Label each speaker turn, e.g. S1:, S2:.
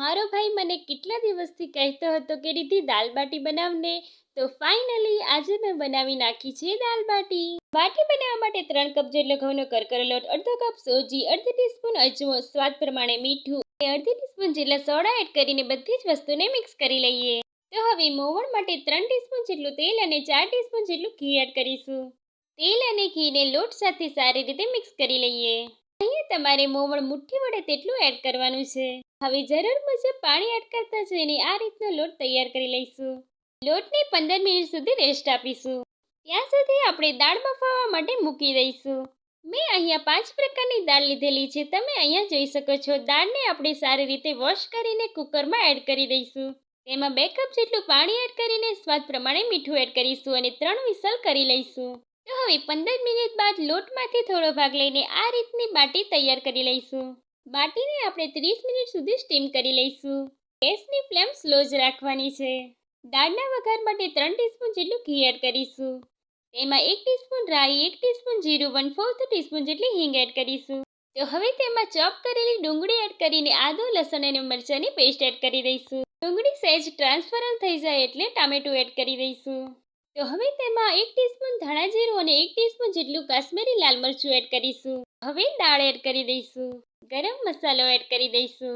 S1: મારો ભાઈ મને કેટલા દિવસથી કહેતો હતો કે રીધિ દાલ બાટી બનાવને. તો ફાઇનલી આજે મેં બનાવી નાખી છે દાલ બાટી. બાટી બનાવવા માટે 3 કપ જેટલો ઘઉંનો કરકરો લોટ, અડધો કપ સોજી, અડધી ટીસ્પૂન અજમો, સ્વાદ પ્રમાણે મીઠું અને અડધી ટીસ્પૂન જેટલા સોડા એડ કરીને બધી જ વસ્તુને મિક્સ કરી લઈએ. તો હવે મોવણ માટે 3 ટીસ્પૂન જેટલું તેલ અને 4 ટીસ્પૂન જેટલું ઘી એડ કરીશું. તેલ અને ઘીને લોટ સાથે સારી રીતે મિક્સ કરી લઈએ. અહીંયા તમારે મોવણ મુઠ્ઠી વડે તેટલું એડ કરવાનું છે. હવે જરૂર મુજબ પાણી એડ કરતા જઈને આ રીતનો લોટ તૈયાર કરી લઈશું. લોટને 15 મિનિટ સુધી રેસ્ટ આપીશું. ત્યાં સુધી આપણે દાળ બફાવવા માટે મૂકી દઈશું. મેં અહીંયા 5 પ્રકારની દાળ લીધેલી છે. તમે અહીંયા જોઈ શકો છો. દાળને આપણે સારી રીતે વોશ કરીને કુકરમાં એડ કરી દઈશું. તેમાં 2 કપ જેટલું પાણી એડ કરીને સ્વાદ પ્રમાણે મીઠું એડ કરીશું અને 3 વિસલ કરી લઈશું. તો હવે 15 મિનિટ બાદ લોટમાંથી થોડો ભાગ લઈને આ રીતની બાટી તૈયાર કરી લઈશું. બાટીને આપણે 30 મિનિટ સુધી સ્ટીમ કરી લઈશું. ગેસની ફ્લેમ સ્લો જ રાખવાની છે. દાળના વઘાર માટે 3 ટીસ્પૂન જેટલું ઘી એડ કરીશું. તેમાં 1 ટીસ્પૂન રાઈ, 1 ટીસ્પૂન જીરું, 1/4 ટીસ્પૂન જેટલી હિંગ એડ કરીશું. તો હવે તેમાં ચોપ કરેલી ડુંગળી એડ કરીને આદુ, લસણ અને મરચાંની પેસ્ટ એડ કરી દઈશું. ડુંગળી સહેજ ટ્રાન્સપરન્ટ થઈ જાય એટલે ટામેટું એડ કરી દઈશું. તો હવે તેમાં 1 ટીસ્પૂન ધાણા જીરું અને 1 ટીસ્પૂન જેટલું કાશ્મીરી લાલ મરચું એડ કરીશું. હવે દાળ એડ કરી દઈશું. ગરમ મસાલો એડ કરી દઈશું.